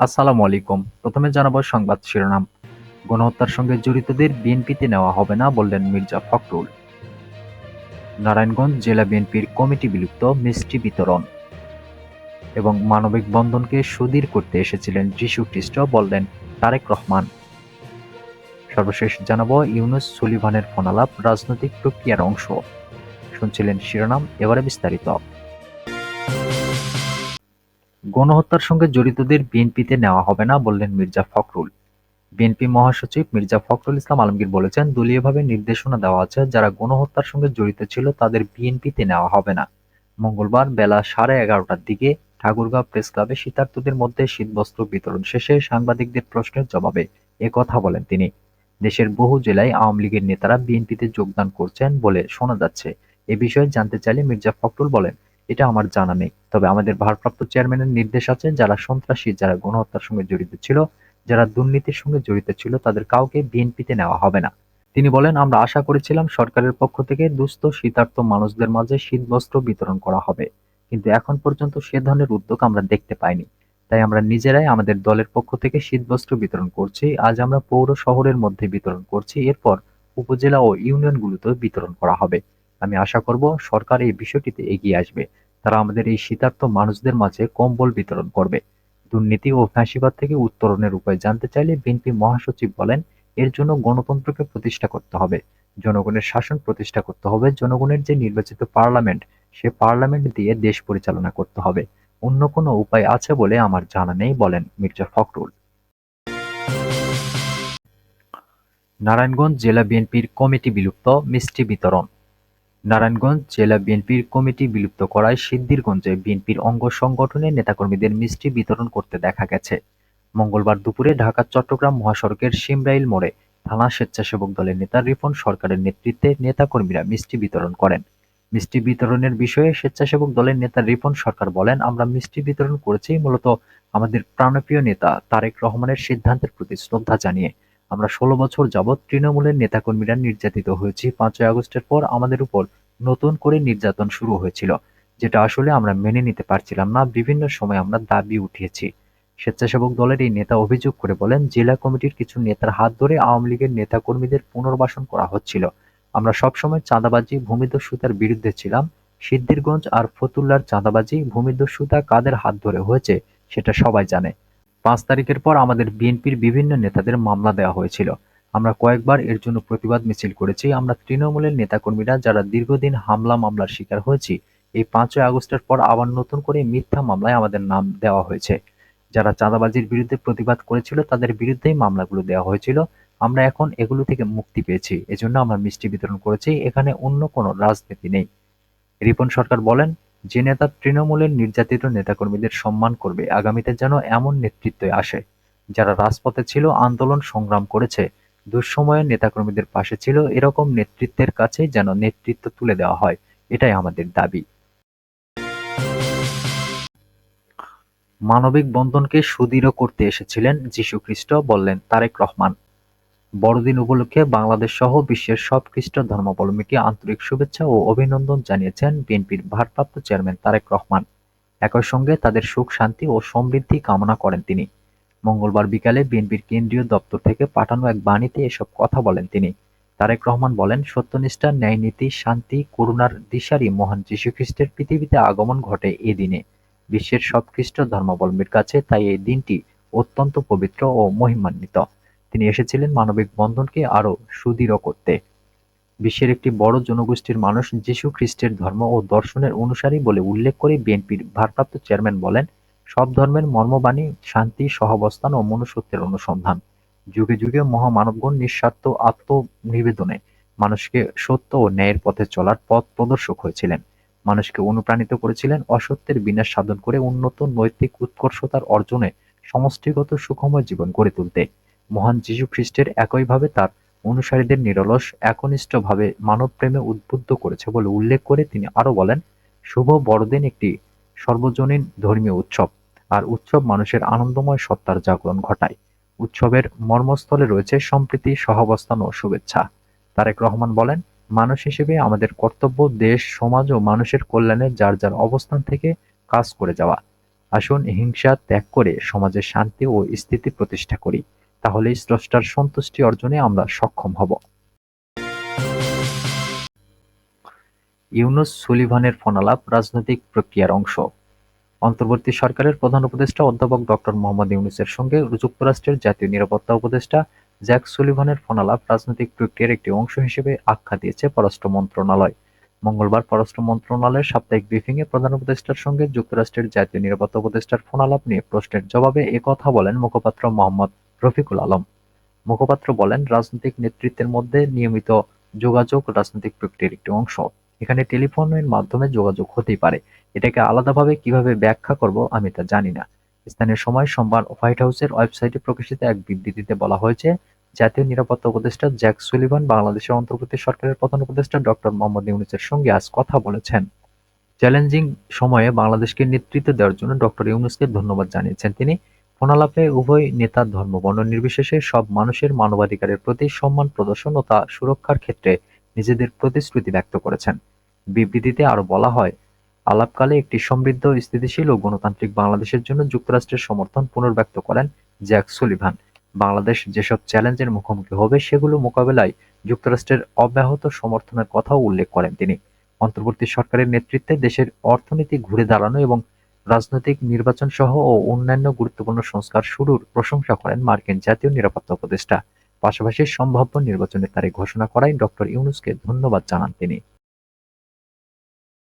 আসসালামু আলাইকুম। প্রথমে জানাবো সংবাদ শিরোনাম। গণহত্যার সঙ্গে জড়িতদের বিএনপিতে নেওয়া হবে না বললেন মির্জা ফখরুল। নারায়ণগঞ্জ জেলা বিএনপির কমিটি বিলুপ্ত, মিষ্টি বিতরণ। এবং মানবিক বন্ধনকে সুদৃঢ় করতে এসেছিলেন যীশু খ্রিস্ট বললেন তারেক রহমান। সর্বশেষ জানাবো ইউনুস সুলিভানের ফোনালাপ রাজনৈতিক প্রক্রিয়ার অংশ। শুনছিলেন শিরোনাম, এবারে বিস্তারিত। গণহত্যার সঙ্গে জড়িতদের বিএনপিতে নেওয়া হবে না বললেন মির্জা ফখরুল। বিএনপি মহাসচিব মির্জা ফখরুল ইসলাম আলমগীর বলেছেন, দলীয়ভাবে নির্দেশনা দেওয়া আছে, যারা গণহত্যার সঙ্গে জড়িত ছিল তাদের বিএনপিতে নেওয়া হবে না। মঙ্গলবার বেলা 11:30টার দিকে ঠাকুরগাঁও প্রেসক্লাবে শীতার্তদের মধ্যে শীতবস্ত্র বিতরণ শেষে সাংবাদিকদের প্রশ্নের জবাবে কথা বলেন তিনি। দেশের বহু জেলায় আওয়ামী লীগের নেতারা বিএনপিতে যোগদান করছেন বলে শোনা যাচ্ছে। এ বিষয়ে জানতে চাইলে মির্জা ফখরুল বলেন, এটা আমার জানা নেই, তবে আমাদের ভারপ্রাপ্ত চেয়ারম্যানের নির্দেশ আছে, যারা সন্ত্রাসী, যারা গণহত্যার সঙ্গে জড়িত ছিল, যারা দুর্নীতির সঙ্গে জড়িত ছিল, তাদের কাউকে বিএনপিতে নেওয়া হবে না। তিনি বলেন, আমরা আশা করেছিলাম সরকারের পক্ষ থেকে দুস্থ শীতার্ত মানুষদের মাঝে শীতবস্ত্র বিতরণ করা হবে, কিন্তু এখন পর্যন্ত সে ধরনের উদ্যোগ আমরা দেখতে পাইনি। তাই আমরা নিজেরাই আমাদের দলের পক্ষ থেকে শীতবস্ত্র বিতরণ করছি। আজ আমরা পৌর শহরের মধ্যে বিতরণ করছি, এরপর উপজেলা ও ইউনিয়নগুলোতেও বিতরণ করা হবে। আমি আশা করব সরকার এই বিষয়টিতে এগিয়ে আসবে। তারা আমাদের এই শীতার্ত মানুষদের মাঝে কম্বল বিতরণ করবে। দুর্নীতি ও ফ্যাসিবাদ থেকে উত্তরণের উপায় জানতে চাইলে বিএনপি মহাসচিব বলেন, এর জন্য গণতন্ত্রকে প্রতিষ্ঠা করতে হবে, জনগণের শাসন প্রতিষ্ঠা করতে হবে, জনগণের যে নির্বাচিত পার্লামেন্ট, সে পার্লামেন্ট দিয়ে দেশ পরিচালনা করতে হবে। অন্য কোনো উপায় আছে বলে আমার জানা নেই, বলেন মির্জা ফখরুল। নারায়ণগঞ্জ জেলা বিএনপির কমিটি বিলুপ্ত, মিষ্টি বিতরণ। নারায়ণগঞ্জ জেলা বিএনপির কমিটি বিলুপ্ত করায় সিদ্ধিরগঞ্জে বিএনপির অঙ্গ সংগঠনের নেতাকর্মীদের মিষ্টি বিতরণ করতে দেখা গেছে। মঙ্গলবার দুপুরে ঢাকা-চট্টগ্রাম মহাসড়কের শিমরাইল মোড়ে থানা স্বেচ্ছাসেবক দলের নেতা রিপন সরকারের নেতৃত্বে নেতাকর্মীরা মিষ্টি বিতরণ করেন। মিষ্টি বিতরণের বিষয়ে স্বেচ্ছাসেবক দলের নেতা রিপন সরকার বলেন, আমরা মিষ্টি বিতরণ করেছি মূলত আমাদের প্রাণপ্রিয় নেতা তারেক রহমানের সিদ্ধান্তের প্রতি শ্রদ্ধা জানিয়ে। আমরা ১৬ বছর যাবৎ তৃণমূলের নেতাকর্মীরা নির্যাতিত হয়েছি। ৫ই আগস্টের পর আমাদের উপর নতুন করে নির্যাতন শুরু হয়েছিল, যেটা আসলে আমরা মেনে নিতে পারছিলাম না। বিভিন্ন সময় আমরা দাবি উঠিয়েছি। স্বেচ্ছাসেবক দলের এই নেতা অভিযোগ করে বলেন, জেলা কমিটির কিছু নেতার হাত ধরে আওয়ামী লীগের নেতাকর্মীদের পুনর্বাসন করা হচ্ছিল। আমরা সবসময় চাঁদাবাজি, ভূমিদস্যুতার বিরুদ্ধে ছিলাম। সিদ্ধিরগঞ্জ আর ফতুল্লার চাঁদাবাজি, ভূমিদস্যুতা কাদের হাত ধরে হয়েছে সেটা সবাই জানে। ৫ তারিখের পর আমাদের বিএনপির বিভিন্ন নেতাদের মামলা দেওয়া হয়েছিল। আমরা কয়েকবার এর জন্য প্রতিবাদ মিছিল করেছি। আমরা তৃণমূলের নেতাকর্মীরা যারা দীর্ঘদিন হামলা মামলার শিকার হয়েছি, এই ৫ই আগস্টের পর আবার নতুন করে মিথ্যা মামলায় আমাদের নাম দেওয়া হয়েছে। যারা চাঁদাবাজির বিরুদ্ধে প্রতিবাদ করেছিল তাদের বিরুদ্ধেই মামলাগুলো দেওয়া হয়েছিল। আমরা এখন এগুলো থেকে মুক্তি পেয়েছি, এজন্য আমরা মিষ্টি বিতরণ করেছি। এখানে অন্য কোনো রাজনীতি নেই। রিপন সরকার বলেন, যে নেতা তৃণমূলের নির্যাতিত নেতাকর্মীদের সম্মান করবে, আগামীতে যেন এমন নেতৃত্বে আসে, যারা রাজপথে ছিল, আন্দোলন সংগ্রাম করেছে, দুঃসময়ে নেতাকর্মীদের পাশে ছিল, এরকম নেতৃত্বের কাছে যেন নেতৃত্ব তুলে দেওয়া হয়, এটাই আমাদের দাবি। মানবিক বন্ধনকে সুদৃঢ় করতে এসেছিলেন যীশু খ্রিস্ট, বললেন তারেক রহমান। বড়দিন উপলক্ষে বাংলাদেশসহ বিশ্বের সব খ্রিস্ট ধর্মাবলম্বীকে আন্তরিক শুভেচ্ছা ও অভিনন্দন জানিয়েছেন বিএনপির ভারপ্রাপ্ত চেয়ারম্যান তারেক রহমান। একই সঙ্গে তাদের সুখ, শান্তি ও সমৃদ্ধি কামনা করেন তিনি। মঙ্গলবার বিকালে বিএনপির কেন্দ্রীয় দপ্তর থেকে পাঠানো এক বাণীতে এসব কথা বলেন তিনি। তারেক রহমান বলেন, সত্যনিষ্ঠা, ন্যায়নীতি, শান্তি, করুণার দিশারি মহান যীশুখ্রিস্টের পৃথিবীতে আগমন ঘটে এ দিনে বিশ্বের সব খ্রিস্ট ধর্মাবলম্বীর কাছে, তাই এই দিনটি অত্যন্ত পবিত্র ও মহিমান্বিত। তিনি এসেছিলেন মানবিক বন্ধনকে আরও সুদৃঢ় করতে। বিশ্বের একটি বড় জনগোষ্ঠীর মানুষ যীশু খ্রিস্টের ধর্ম ও দর্শনের অনুসারী বলে উল্লেখ করে বিএনপির ভারপ্রাপ্ত চেয়ারম্যান বলেন, সব ধর্মের মর্মবাণী শান্তি, সহাবস্থান ও মনুষ্যত্বের অনুসন্ধান। যুগে যুগে মহামানবগণ নিঃস্বার্থ আত্মনিবেদনে মানুষকে সত্য ও ন্যায়ের পথে চলার পথ প্রদর্শক হয়েছিলেন। মানুষকে অনুপ্রাণিত করেছিলেন অসত্যের বিনাশ সাধন করে উন্নত নৈতিক উৎকর্ষতার অর্জনে সমষ্টিগত সুখময় জীবন গড়ে তুলতে। মহান যীশু খ্রিস্টের একইভাবে তার অনুসারীদের নিরলস একনিষ্ঠভাবে মানবপ্রেমে উদ্বুদ্ধ করেছে বলে উল্লেখ করে তিনি আরও বলেন, শুভ বড়দিন একটি সর্বজনীন ধর্মীয় উৎসব, আর উৎসব মানুষের আনন্দময় সত্তার জাগরণ ঘটায়। উৎসবের মর্মস্থলে রয়েছে সম্প্রীতি, সহাবস্থান ও শুভেচ্ছা। তারেক রহমান বলেন, মানুষ হিসেবে আমাদের কর্তব্য দেশ, সমাজ ও মানুষের কল্যাণে যার যার অবস্থান থেকে কাজ করে যাওয়া। আসুন হিংসা ত্যাগ করে সমাজে শান্তি ও স্থিতি প্রতিষ্ঠা করি। তাহলেই স্রষ্টার সন্তুষ্টি অর্জনে আমরা সক্ষম হব। ইউনুস সুলিভানের ফোনালাপ রাজনৈতিক প্রক্রিয়ার অংশ। অন্তর্বর্তী সরকারের প্রধান উপদেষ্টা অধ্যাপক ডক্টর মোহাম্মদ ইউনূসের সঙ্গে যুক্তরাষ্ট্রের জাতীয় নিরাপত্তা উপদেষ্টা জ্যাক সুলিভানের ফোনালাপ রাজনৈতিক প্রক্রিয়ার একটি অংশ হিসেবে আখ্যা দিয়েছে পররাষ্ট্র মন্ত্রণালয়। মঙ্গলবার পররাষ্ট্র মন্ত্রণালয়ের সাপ্তাহিক ব্রিফিংয়ে প্রধান উপদেষ্টার সঙ্গে যুক্তরাষ্ট্রের জাতীয় নিরাপত্তা উপদেষ্টার ফোনালাপ নিয়ে প্রশ্নের জবাবে এ কথা বলেন মুখপাত্র মোহাম্মদ রফিকুল আলম। মুখপাত্র বলেন, রাজনৈতিক নেতৃত্বের মধ্যে নিয়মিত যোগাযোগ রাজনৈতিক প্রক্রিয়ার একটি অংশ। এখানে টেলিফোনের মাধ্যমে যোগাযোগ হতেই পারে। এটাকে আলাদাভাবে কিভাবে ব্যাখ্যা করব আমি তা জানি না। স্থানীয় সময় সোমবার হোয়াইট হাউসের ওয়েবসাইটে প্রকাশিত এক বিবৃতিতে বলা হয়েছে, জাতীয় নিরাপত্তা উপদেষ্টা জ্যাক সুলিভান বাংলাদেশের অন্তর্বর্তী সরকারের প্রধান উপদেষ্টা ডক্টর মোহাম্মদ ইউনূসের সঙ্গে আজ কথা বলেছেন। চ্যালেঞ্জিং সময়ে বাংলাদেশকে নেতৃত্ব দেওয়ার জন্য ডক্টর ইউনূসকে ধন্যবাদ জানিয়েছেন তিনি। ফোনালাপে উভয় নেতা ধর্ম-বর্ণ নির্বিশেষে সব মানুষের মানবাধিকারের প্রতি সম্মান প্রদর্শন ও তা সুরক্ষার ক্ষেত্রে নিজেদের প্রতিশ্রুতি ব্যক্ত করেছেন। বিবৃতিতে আরও বলা হয়, আলাপকালে একটি সমৃদ্ধ, স্থিতিশীল ও গণতান্ত্রিক বাংলাদেশের জন্য যুক্তরাষ্ট্রের সমর্থন পুনর্ব্যক্ত করেন জ্যাক সুলিভান। বাংলাদেশ যেসব চ্যালেঞ্জের মুখোমুখি হবে সেগুলো মোকাবেলায় যুক্তরাষ্ট্রের অব্যাহত সমর্থনের কথাও উল্লেখ করেন তিনি। অন্তর্বর্তী সরকারের নেতৃত্বে দেশের অর্থনীতি ঘুরে দাঁড়ানো এবং রাজনৈতিক নির্বাচন সহ ও অন্যান্য গুরুত্বপূর্ণ সংস্কার শুরুর প্রশংসা করেন মার্কিন জাতীয় নিরাপত্তা উপদেষ্টা। পাশাপাশি সম্ভাব্য নির্বাচনের তারিখ ঘোষণা করায় ডক্টর ইউনূসকে ধন্যবাদ জানান তিনি।